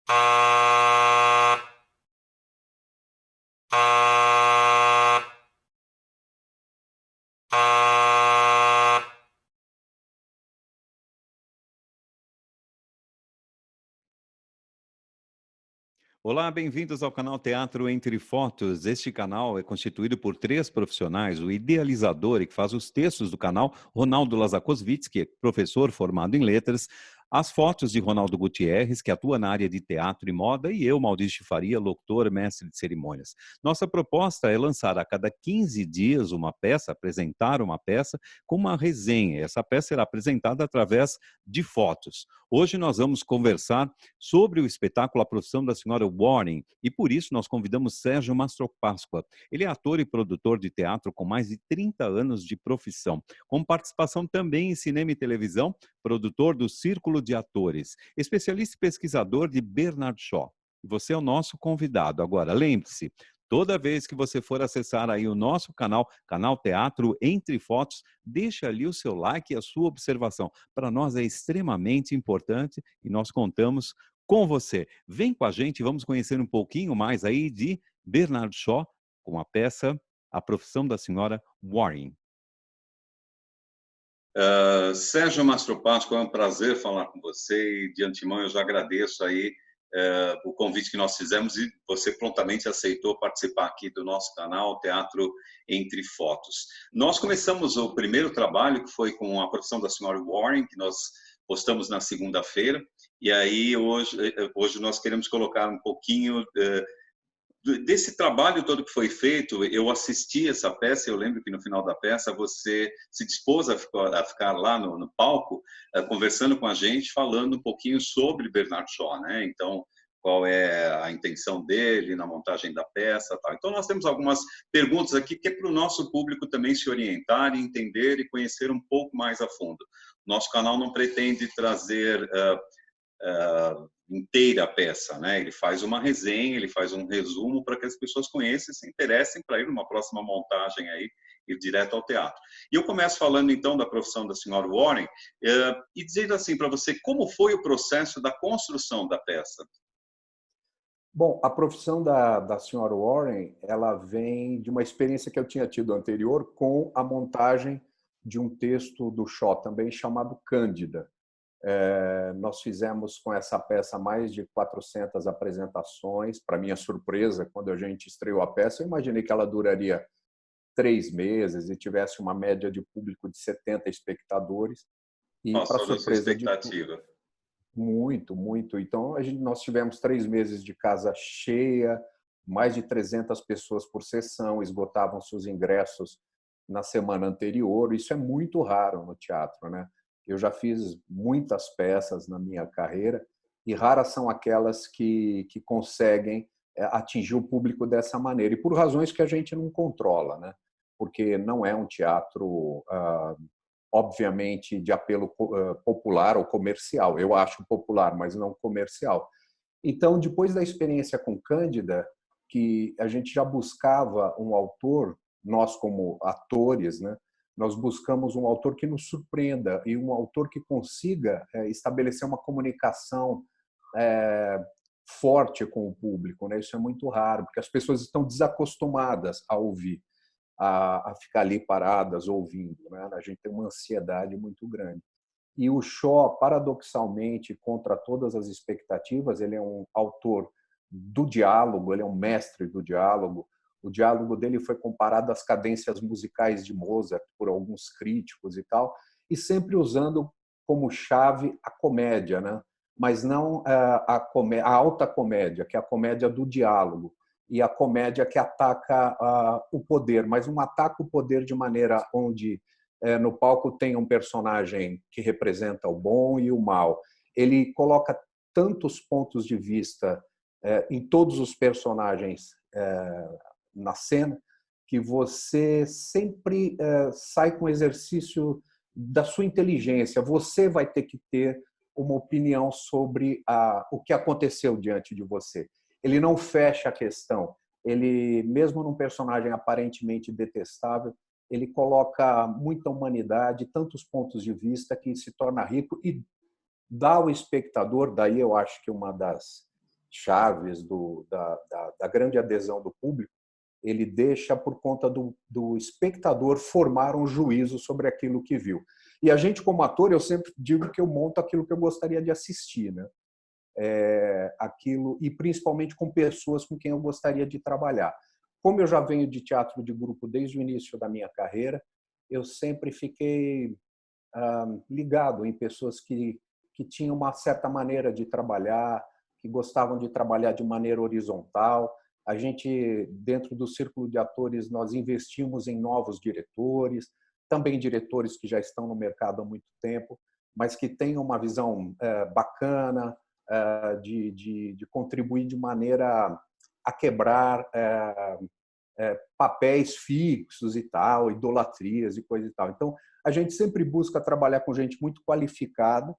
Olá, bem-vindos ao canal Teatro Entre Fotos. Este canal é constituído por três profissionais: o idealizador e que faz os textos do canal, Ronaldo Lazakosvitz, que é professor formado em letras, as fotos de Ronaldo Gutierrez, que atua na área de teatro e moda, e eu, Maurício Faria, locutor, mestre de cerimônias. Nossa proposta é lançar a cada 15 dias uma peça, apresentar uma peça com uma resenha. Essa peça será apresentada através de fotos. Hoje nós vamos conversar sobre o espetáculo A Profissão da Senhora Warren, e por isso nós convidamos Sérgio Mastropáscoa. Ele é ator e produtor de teatro com mais de 30 anos de profissão, com participação também em cinema e televisão, produtor do Círculo de Atores, especialista e pesquisador de Bernard Shaw. Você é o nosso convidado. Agora, lembre-se, toda vez que você for acessar aí o nosso canal, canal Teatro Entre Fotos, deixa ali o seu like e a sua observação. Para nós é extremamente importante e nós contamos com você. Vem com a gente, vamos conhecer um pouquinho mais aí de Bernard Shaw com a peça A Profissão da Senhora Warren. Sérgio Mastropáscoa, é um prazer falar com você e de antemão eu já agradeço aí o convite que nós fizemos e você prontamente aceitou participar aqui do nosso canal Teatro Entre Fotos. Nós começamos o primeiro trabalho que foi com A Profissão da Senhora Warren, que nós postamos na segunda-feira, e aí hoje nós queremos colocar um pouquinho desse trabalho todo que foi feito. Eu assisti essa peça, eu lembro que no final da peça você se dispôs a ficar lá no palco, conversando com a gente, falando um pouquinho sobre Bernard Shaw, né? Então, qual é a intenção dele na montagem da peça, tal. Então, nós temos algumas perguntas aqui que é para o nosso público também se orientar, entender e conhecer um pouco mais a fundo. Nosso canal não pretende trazer inteira a peça, né? Ele faz uma resenha, ele faz um resumo para que as pessoas conheçam e se interessem para ir numa próxima montagem aí, ir direto ao teatro. E eu começo falando então da Profissão da Senhora Warren e dizendo assim para você, como foi o processo da construção da peça? Bom, a profissão da senhora Warren, ela vem de uma experiência que eu tinha tido anterior com a montagem de um texto do Shaw também chamado Cândida. Nós fizemos com essa peça mais de 400 apresentações. Para minha surpresa, quando a gente estreou a peça, eu imaginei que ela duraria 3 meses e tivesse uma média de público de 70 espectadores. E, para Passou da sua surpresa de expectativa. muito, muito. Então, nós tivemos 3 meses de casa cheia, mais de 300 pessoas por sessão, esgotavam-se os ingressos na semana anterior. Isso é muito raro no teatro, né? Eu já fiz muitas peças na minha carreira e raras são aquelas que conseguem atingir o público dessa maneira. E por razões que a gente não controla, né? Porque não é um teatro obviamente de apelo popular ou comercial. Eu acho popular, mas não comercial. Então, depois da experiência com Cândida, que a gente já buscava um autor, nós como atores, né, nós buscamos um autor que nos surpreenda e um autor que consiga estabelecer uma comunicação forte com o público, né? Isso é muito raro, porque as pessoas estão desacostumadas a ouvir, a ficar ali paradas ouvindo, né? A gente tem uma ansiedade muito grande. E o Shaw, paradoxalmente, contra todas as expectativas, ele é um autor do diálogo, ele é um mestre do diálogo. O diálogo dele foi comparado às cadências musicais de Mozart por alguns críticos e tal, e sempre usando como chave a comédia, né? Mas não a alta comédia, que é a comédia do diálogo, e a comédia que ataca o poder, mas não ataca o poder de maneira onde no palco tem um personagem que representa o bom e o mal. Ele coloca tantos pontos de vista em todos os personagens na cena que você sempre sai com o exercício da sua inteligência. Você vai ter que ter uma opinião sobre o que aconteceu diante de você. Ele não fecha a questão. Ele, mesmo num personagem aparentemente detestável, ele coloca muita humanidade, tantos pontos de vista que se torna rico e dá ao espectador, daí eu acho que uma das chaves da grande adesão do público, ele deixa por conta do espectador formar um juízo sobre aquilo que viu. E a gente, como ator, eu sempre digo que eu monto aquilo que eu gostaria de assistir, né? Aquilo, e principalmente com pessoas com quem eu gostaria de trabalhar. Como eu já venho de teatro de grupo desde o início da minha carreira, eu sempre fiquei ligado em pessoas que tinham uma certa maneira de trabalhar, que gostavam de trabalhar de maneira horizontal. A gente, dentro do círculo de atores, nós investimos em novos diretores, também diretores que já estão no mercado há muito tempo, mas que tenham uma visão bacana, de contribuir de maneira a quebrar papéis fixos e tal, idolatrias e coisa e tal. Então, a gente sempre busca trabalhar com gente muito qualificada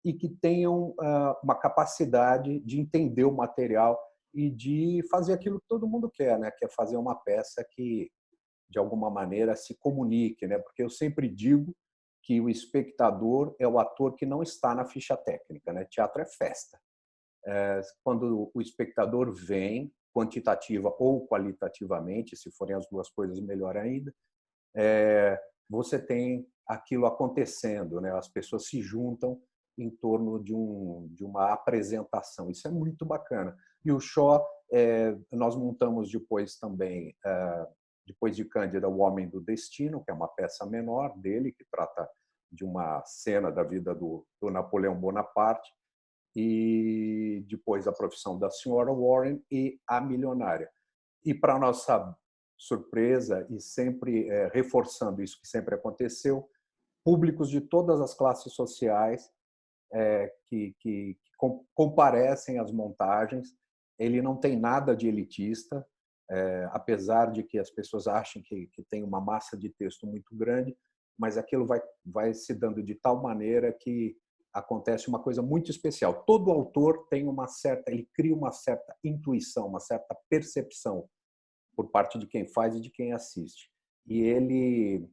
e que tenham uma capacidade de entender o material e de fazer aquilo que todo mundo quer, né? Que é fazer uma peça que, de alguma maneira, se comunique, né? Porque eu sempre digo que o espectador é o ator que não está na ficha técnica, né? Teatro é festa. Quando o espectador vem, quantitativa ou qualitativamente, se forem as duas coisas, melhor ainda, você tem aquilo acontecendo, né? As pessoas se juntam em torno de uma apresentação. Isso é muito bacana. E o Shaw, nós montamos depois também, depois de Cândida, O Homem do Destino, que é uma peça menor dele, que trata de uma cena da vida do Napoleão Bonaparte, e depois A Profissão da Senhora Warren e A Milionária. E, para nossa surpresa, e sempre reforçando isso que sempre aconteceu, públicos de todas as classes sociais que comparecem às montagens. Ele não tem nada de elitista, apesar de que as pessoas achem que tem uma massa de texto muito grande, mas aquilo vai se dando de tal maneira que acontece uma coisa muito especial. Todo autor tem ele cria uma certa intuição, uma certa percepção por parte de quem faz e de quem assiste. E ele,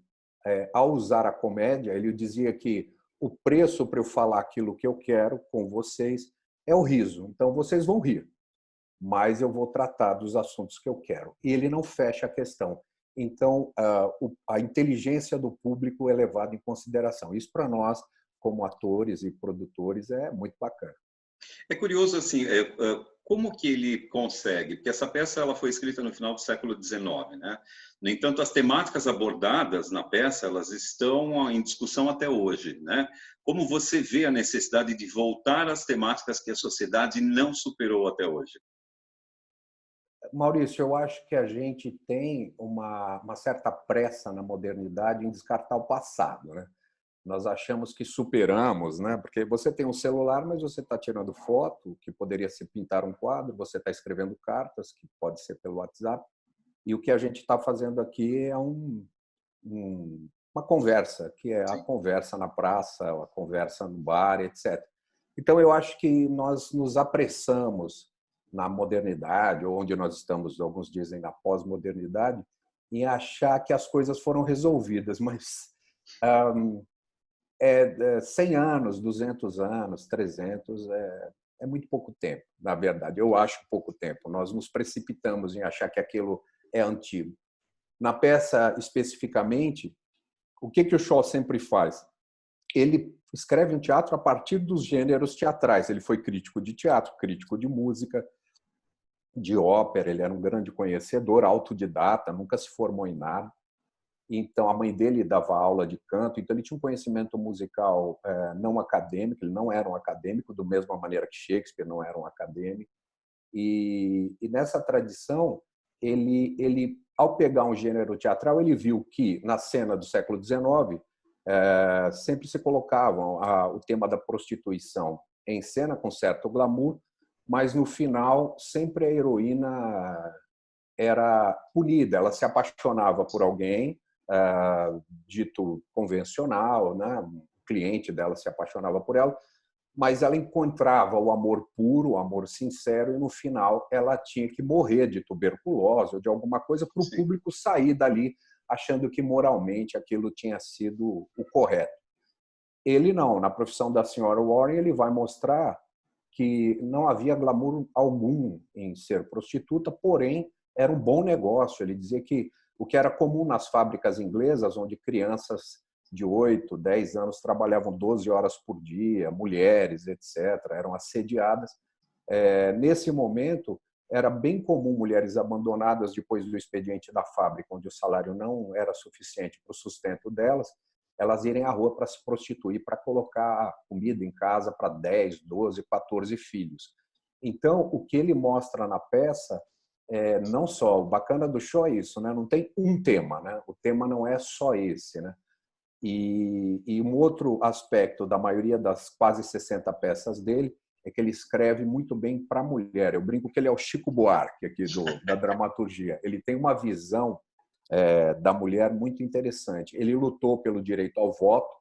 ao usar a comédia, ele dizia que o preço para eu falar aquilo que eu quero com vocês é o riso. Então, vocês vão rir, mas eu vou tratar dos assuntos que eu quero. E ele não fecha a questão. Então, a inteligência do público é levada em consideração. Isso, para nós, como atores e produtores, é muito bacana. É curioso, assim, como que ele consegue? Porque essa peça ela foi escrita no final do século XIX, né? No entanto, as temáticas abordadas na peça, elas estão em discussão até hoje, né? Como você vê a necessidade de voltar às temáticas que a sociedade não superou até hoje? Maurício, eu acho que a gente tem uma certa pressa na modernidade em descartar o passado, né? Nós achamos que superamos, né? Porque você tem um celular, mas você está tirando foto, que poderia ser pintar um quadro, você está escrevendo cartas, que pode ser pelo WhatsApp, e o que a gente está fazendo aqui é uma conversa, que é a conversa na praça, a conversa no bar, etc. Então, eu acho que nós nos apressamos na modernidade, ou onde nós estamos, alguns dizem na pós-modernidade, em achar que as coisas foram resolvidas, mas 100 anos, 200 anos, 300 é muito pouco tempo, na verdade. Eu acho pouco tempo. Nós nos precipitamos em achar que aquilo é antigo. Na peça, especificamente, o que o Shaw sempre faz? Ele escreve um teatro a partir dos gêneros teatrais. Ele foi crítico de teatro, crítico de música, de ópera. Ele era um grande conhecedor, autodidata, nunca se formou em nada. Então, a mãe dele dava aula de canto, então ele tinha um conhecimento musical não acadêmico, ele não era um acadêmico, da mesma maneira que Shakespeare não era um acadêmico. E nessa tradição, ele, ao pegar um gênero teatral, ele viu que, na cena do século XIX, sempre se colocavam o tema da prostituição em cena, com certo glamour, mas, no final, sempre a heroína era punida, ela se apaixonava por alguém, dito convencional, né? O cliente dela se apaixonava por ela, mas ela encontrava o amor puro, o amor sincero, e no final ela tinha que morrer de tuberculose ou de alguma coisa para o público sair dali achando que moralmente aquilo tinha sido o correto. Ele não, na Profissão da Senhora Warren, ele vai mostrar que não havia glamour algum em ser prostituta, porém era um bom negócio. Ele dizia que o que era comum nas fábricas inglesas, onde crianças de 8, 10 anos trabalhavam 12 horas por dia, mulheres, etc., eram assediadas. Nesse momento, era bem comum mulheres abandonadas depois do expediente da fábrica, onde o salário não era suficiente para o sustento delas, elas irem à rua para se prostituir, para colocar comida em casa para 10, 12, 14 filhos. Então, o que ele mostra na peça não só, o bacana do show é isso, né? Não tem um tema, né? O tema não é só esse, né? E um outro aspecto da maioria das quase 60 peças dele é que ele escreve muito bem para a mulher. Eu brinco que ele é o Chico Buarque aqui da dramaturgia. Ele tem uma visão da mulher muito interessante. Ele lutou pelo direito ao voto,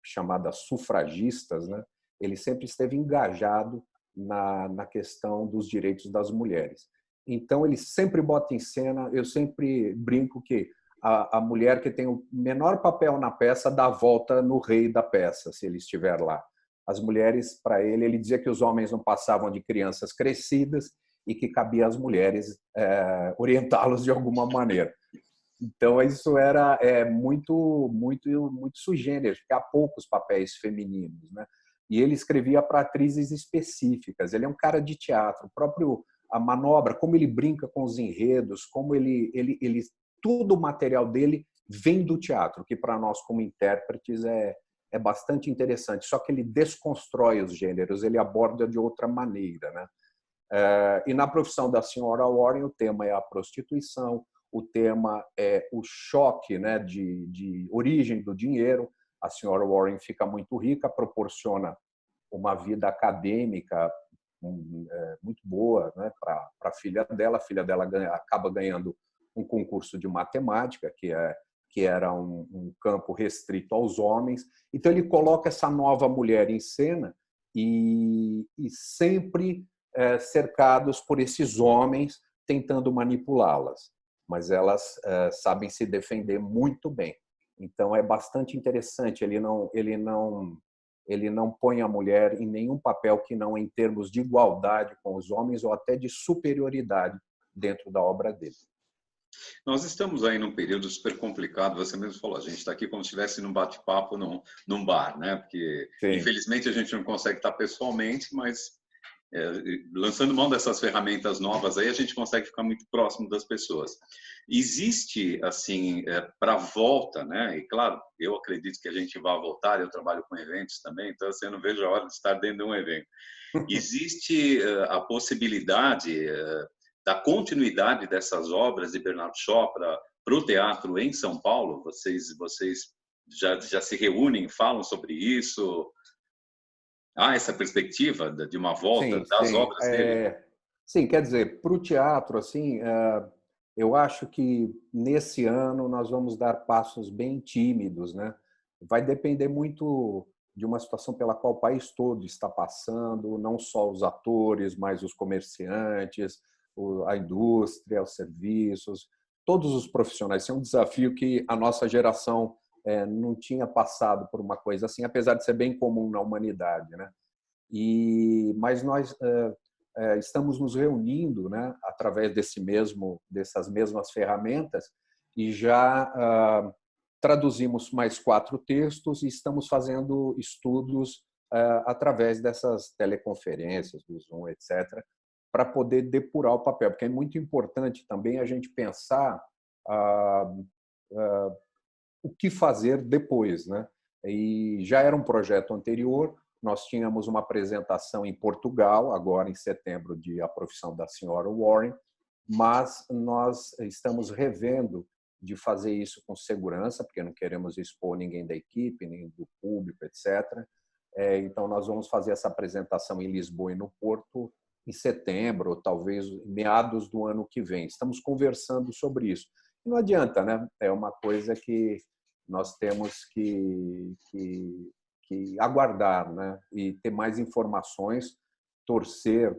chamadas sufragistas, né? Ele sempre esteve engajado na questão dos direitos das mulheres. Então, ele sempre bota em cena, eu sempre brinco que a mulher que tem o menor papel na peça dá a volta no rei da peça, se ele estiver lá. As mulheres, para ele dizia que os homens não passavam de crianças crescidas e que cabia às mulheres orientá-los de alguma maneira. Então, isso era muito sui generis, porque há poucos papéis femininos, né? E ele escrevia para atrizes específicas. Ele é um cara de teatro. A manobra, como ele brinca com os enredos, como todo o material dele vem do teatro, que para nós, como intérpretes, é bastante interessante. Só que ele desconstrói os gêneros, ele aborda de outra maneira, né? E na profissão da senhora Warren, o tema é a prostituição, o tema é o choque, né, de origem do dinheiro. A senhora Warren fica muito rica, proporciona uma vida acadêmica muito boa, né, para a filha dela. A filha dela acaba ganhando um concurso de matemática, que era um campo restrito aos homens. Então, ele coloca essa nova mulher em cena e sempre cercados por esses homens tentando manipulá-las. Mas elas sabem se defender muito bem. Então, é bastante interessante. Ele não põe a mulher em nenhum papel que não em termos de igualdade com os homens ou até de superioridade dentro da obra dele. Nós estamos aí num período super complicado, você mesmo falou, a gente está aqui como se estivesse num bate-papo num bar, né? Porque, sim, infelizmente, a gente não consegue estar pessoalmente, mas lançando mão dessas ferramentas novas aí, a gente consegue ficar muito próximo das pessoas. Existe, assim, para a volta, né? E, claro, eu acredito que a gente vai voltar, eu trabalho com eventos também, então, assim, eu não vejo a hora de estar dentro de um evento. Existe a possibilidade da continuidade dessas obras de Bernard Shaw para o teatro em São Paulo? Vocês já se reúnem, falam sobre isso? Há essa perspectiva de uma volta das obras dele? Sim, quer dizer, para o teatro, assim, eu acho que nesse ano nós vamos dar passos bem tímidos, né? Vai depender muito de uma situação pela qual o país todo está passando, não só os atores, mas os comerciantes, a indústria, os serviços, todos os profissionais. Esse é um desafio que a nossa geração não tinha passado por uma coisa assim, apesar de ser bem comum na humanidade, né? Mas nós estamos nos reunindo, né, através dessas mesmas ferramentas, e já traduzimos mais 4 textos e estamos fazendo estudos através dessas teleconferências, do Zoom, etc., para poder depurar o papel, porque é muito importante também a gente pensar o que fazer depois, né? E já era um projeto anterior, nós tínhamos uma apresentação em Portugal, agora em setembro, de A Profissão da Senhora Warren, mas nós estamos revendo de fazer isso com segurança, porque não queremos expor ninguém da equipe, nem do público, etc. Então, nós vamos fazer essa apresentação em Lisboa e no Porto em setembro, ou talvez meados do ano que vem. Estamos conversando sobre isso. E não adianta, né? É uma coisa que nós temos que aguardar, né? E ter mais informações, torcer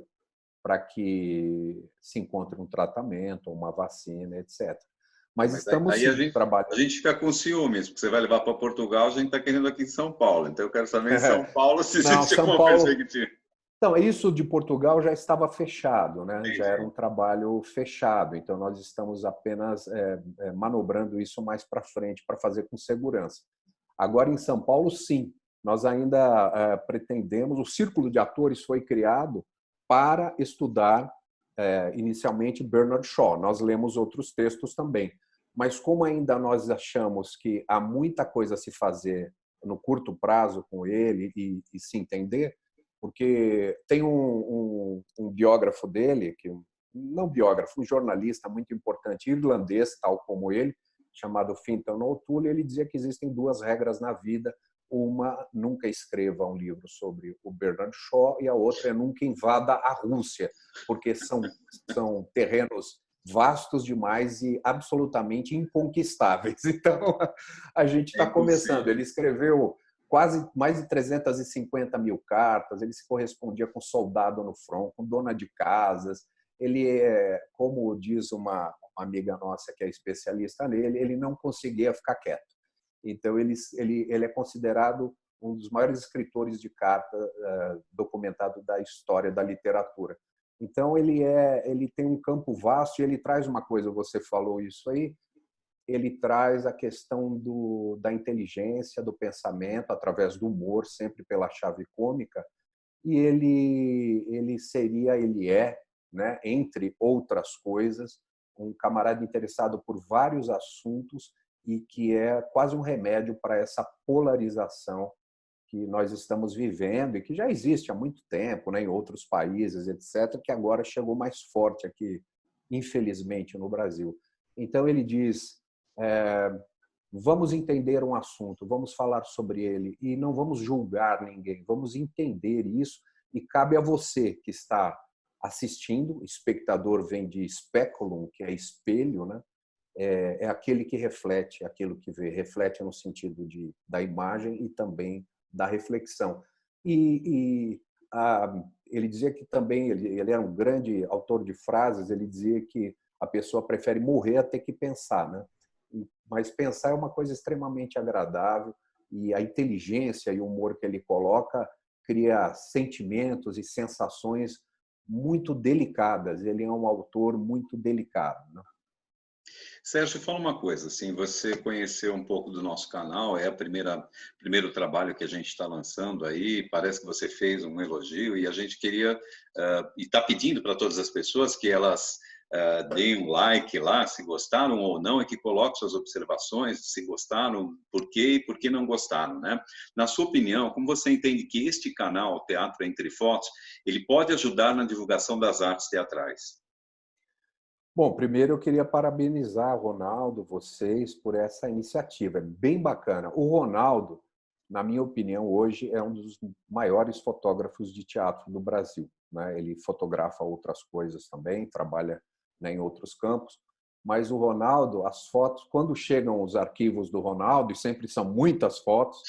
para que se encontre um tratamento, uma vacina, etc. Mas estamos aí trabalhando. A gente fica com ciúmes, porque você vai levar para Portugal, a gente está querendo aqui em São Paulo. Então, eu quero saber em São Paulo se existe alguma perspectiva. Então, isso de Portugal já estava fechado, né? Já era Entendi. um trabalho fechado, então nós estamos apenas manobrando isso mais para frente para fazer com segurança. Agora, em São Paulo, sim, nós ainda pretendemos. O Círculo de Atores foi criado para estudar inicialmente Bernard Shaw. Nós lemos outros textos também, mas como ainda nós achamos que há muita coisa a se fazer no curto prazo com ele e se entender, porque tem um biógrafo dele, não biógrafo, um jornalista muito importante, irlandês, tal como ele, chamado Fintan O'Toole, ele dizia que existem duas regras na vida. Uma, nunca escreva um livro sobre o Bernard Shaw, e a outra é nunca invada a Rússia, porque são terrenos vastos demais e absolutamente inconquistáveis. Então, a gente É está começando. impossível. Ele escreveu quase mais de 350 mil cartas, ele se correspondia com soldado no front, com dona de casas. Ele é, como diz uma amiga nossa que é especialista nele, ele não conseguia ficar quieto. Então, ele é considerado um dos maiores escritores de carta documentado da história da literatura. Então, ele tem um campo vasto e ele traz uma coisa, você falou isso aí, ele traz a questão da inteligência, do pensamento, através do humor, sempre pela chave cômica, e ele é, né, entre outras coisas, um camarada interessado por vários assuntos e que é quase um remédio para essa polarização que nós estamos vivendo e que já existe há muito tempo, né, em outros países, etc., que agora chegou mais forte aqui, infelizmente, no Brasil. Então, ele diz: é, vamos entender um assunto, vamos falar sobre ele e não vamos julgar ninguém, vamos entender isso e cabe a você que está assistindo, espectador vem de speculum, que é espelho, né? É aquele que reflete aquilo que vê, reflete no sentido da imagem e também da reflexão. E ele dizia que também, ele era um grande autor de frases, ele dizia que a pessoa prefere morrer a ter que pensar, né? Mas pensar é uma coisa extremamente agradável e a inteligência e o humor que ele coloca cria sentimentos e sensações muito delicadas. Ele é um autor muito delicado, né? Sérgio, fala uma coisa, assim, você conheceu um pouco do nosso canal, é a primeiro trabalho que a gente está lançando aí, parece que você fez um elogio e a gente queria, e está pedindo para todas as pessoas que elas deem um like lá, se gostaram ou não, e que coloquem suas observações, se gostaram, por quê e por que não gostaram, né? Na sua opinião, como você entende que este canal, Teatro Entre Fotos, ele pode ajudar na divulgação das artes teatrais? Bom, primeiro eu queria parabenizar o Ronaldo, vocês, por essa iniciativa. É bem bacana. O Ronaldo, na minha opinião, hoje é um dos maiores fotógrafos de teatro do Brasil, né? Ele fotografa outras coisas também, trabalha, né, em outros campos. Mas o Ronaldo, as fotos, quando chegam os arquivos do Ronaldo, e sempre são muitas fotos,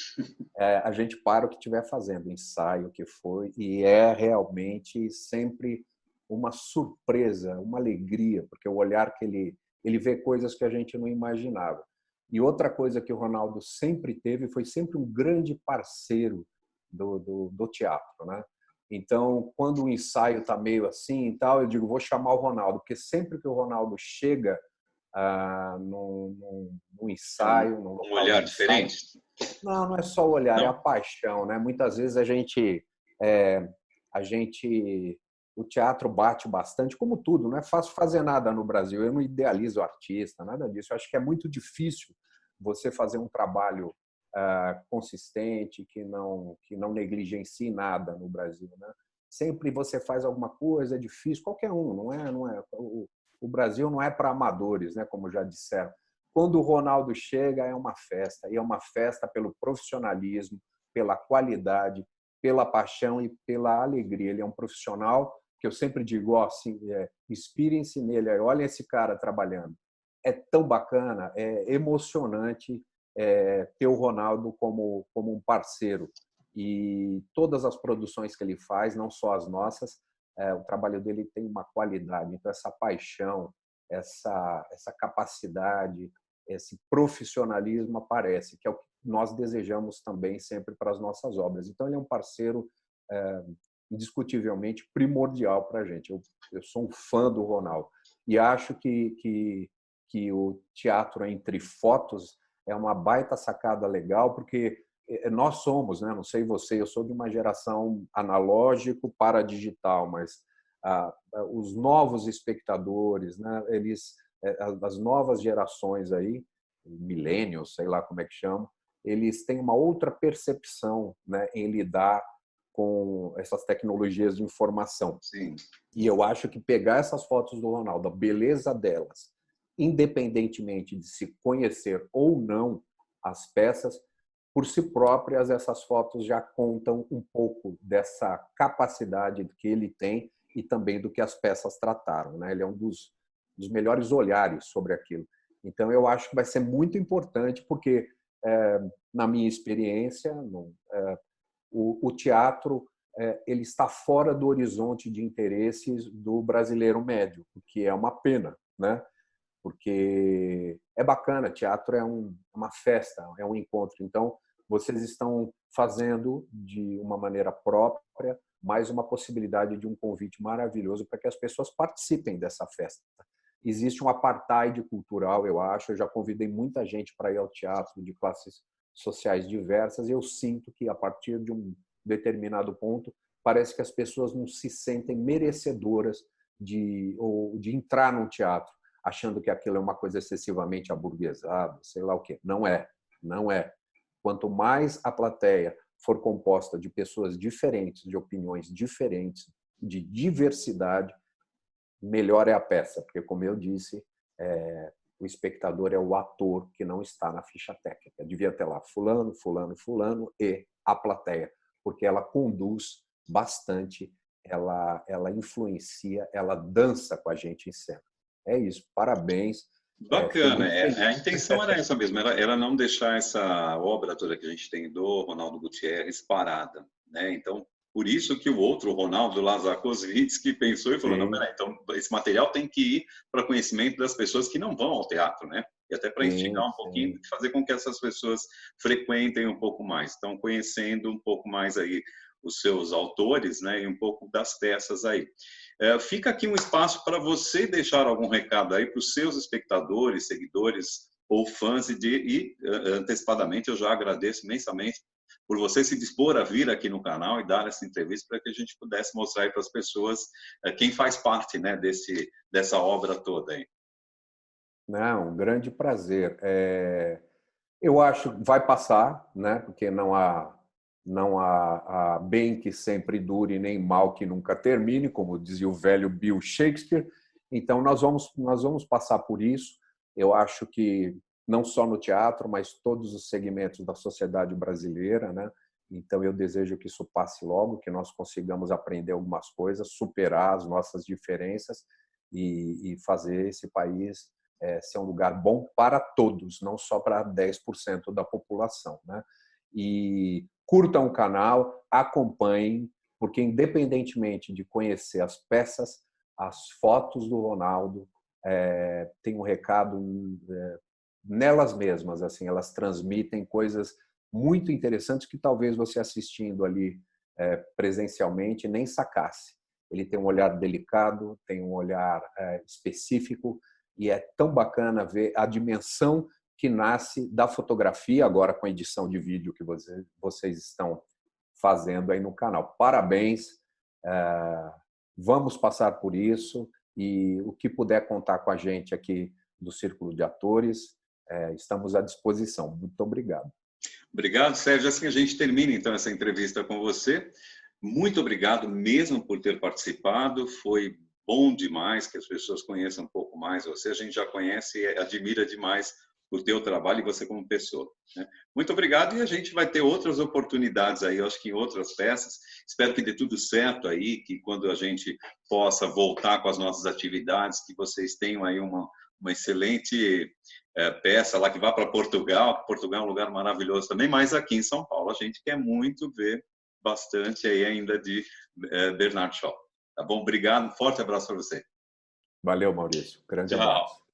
a gente para o que estiver fazendo, ensaio, o que foi, e é realmente sempre uma surpresa, uma alegria, porque o olhar que ele vê coisas que a gente não imaginava. E outra coisa que o Ronaldo sempre teve, foi sempre um grande parceiro do teatro, né? Então, quando o ensaio está meio assim e tal, eu digo, vou chamar o Ronaldo, porque sempre que o Ronaldo chega num É um, ensaio, num um local olhar de ensaio, diferente? não é só o olhar, é a Não? paixão, né? Muitas vezes é, a gente, o teatro bate bastante, como tudo, não é fácil fazer nada no Brasil. Eu não idealizo o artista, nada disso. Eu acho que é muito difícil você fazer um trabalho consistente, que não negligencie nada no Brasil, né? Sempre você faz alguma coisa, é difícil, qualquer um, não é. O Brasil não é para amadores, né? Como já disseram. Quando o Ronaldo chega, é uma festa, e é uma festa pelo profissionalismo, pela qualidade, pela paixão e pela alegria. Ele é um profissional que eu sempre digo, ó, assim, inspirem-se nele, olhem esse cara trabalhando. É tão bacana, é emocionante ter o Ronaldo como um parceiro. E todas as produções que ele faz, não só as nossas, o trabalho dele tem uma qualidade. Então, essa paixão, essa capacidade, esse profissionalismo aparece, que é o que nós desejamos também sempre para as nossas obras. Então, ele é um parceiro indiscutivelmente primordial para a gente. Eu sou um fã do Ronaldo e acho que o teatro entre fotos é uma baita sacada legal, porque nós somos, né? Não sei você, eu sou de uma geração analógico para digital, mas os novos espectadores, né? As novas gerações aí, millennials, sei lá como é que chama, eles têm uma outra percepção, né, em lidar com essas tecnologias de informação. Sim. E eu acho que pegar essas fotos do Ronaldo, a beleza delas, independentemente de se conhecer ou não as peças, por si próprias, essas fotos já contam um pouco dessa capacidade que ele tem e também do que as peças trataram, né? Ele é um dos melhores olhares sobre aquilo. Então, eu acho que vai ser muito importante, porque, na minha experiência, o teatro ele está fora do horizonte de interesses do brasileiro médio, o que é uma pena, né? Porque é bacana, teatro é uma festa, é um encontro. Então, vocês estão fazendo de uma maneira própria mais uma possibilidade de um convite maravilhoso para que as pessoas participem dessa festa. Existe um apartheid cultural, eu acho. Eu já convidei muita gente para ir ao teatro de classes sociais diversas e eu sinto que, a partir de um determinado ponto, parece que as pessoas não se sentem merecedoras de entrar num teatro, achando que aquilo é uma coisa excessivamente aburguesada, sei lá o quê. Não é, não é. Quanto mais a plateia for composta de pessoas diferentes, de opiniões diferentes, de diversidade, melhor é a peça, porque, como eu disse, o espectador é o ator que não está na ficha técnica. Devia ter lá fulano, fulano, fulano e a plateia, porque ela conduz bastante, ela influencia, ela dança com a gente em cena. É isso, parabéns. Bacana, a intenção era essa mesmo, era não deixar essa obra toda que a gente tem do Ronaldo Gutierrez parada, né? Então, por isso que o outro, o Ronaldo Lazakovsky, pensou e falou, não, peraí, então esse material tem que ir para conhecimento das pessoas que não vão ao teatro, né? E até para instigar um pouquinho, fazer com que essas pessoas frequentem um pouco mais, estão conhecendo um pouco mais aí os seus autores, né, e um pouco das peças aí. Fica aqui um espaço para você deixar algum recado aí para os seus espectadores, seguidores ou fãs e antecipadamente eu já agradeço imensamente por você se dispor a vir aqui no canal e dar essa entrevista para que a gente pudesse mostrar aí para as pessoas quem faz parte, né, dessa obra toda aí. Não, um grande prazer. Eu acho que vai passar, né? Porque não há bem que sempre dure, nem mal que nunca termine, como dizia o velho Bill Shakespeare. Então, nós vamos passar por isso. Eu acho que não só no teatro, mas todos os segmentos da sociedade brasileira, né? Então, eu desejo que isso passe logo, que nós consigamos aprender algumas coisas, superar as nossas diferenças e fazer esse país ser um lugar bom para todos, não só para 10% da população, né? E curtam o canal, acompanhem, porque, independentemente de conhecer as peças, as fotos do Ronaldo têm um recado nelas mesmas, assim, elas transmitem coisas muito interessantes que talvez você, assistindo ali presencialmente, nem sacasse. Ele tem um olhar delicado, tem um olhar específico, e é tão bacana ver a dimensão que nasce da fotografia, agora com a edição de vídeo que vocês estão fazendo aí no canal. Parabéns, vamos passar por isso, e o que puder contar com a gente aqui do Círculo de Atores, estamos à disposição. Muito obrigado. Obrigado, Sérgio. Assim a gente termina, então, essa entrevista com você. Muito obrigado mesmo por ter participado. Foi bom demais que as pessoas conheçam um pouco mais você. A gente já conhece e admira demais o teu trabalho e você como pessoa, né? Muito obrigado, e a gente vai ter outras oportunidades aí, eu acho que em outras peças. Espero que dê tudo certo aí, que quando a gente possa voltar com as nossas atividades, que vocês tenham aí uma excelente peça lá que vá para Portugal. Portugal é um lugar maravilhoso também, mas aqui em São Paulo a gente quer muito ver bastante aí ainda de Bernard Shaw. Tá bom? Obrigado, um forte abraço para você. Valeu, Maurício. Grande Tchau. abraço.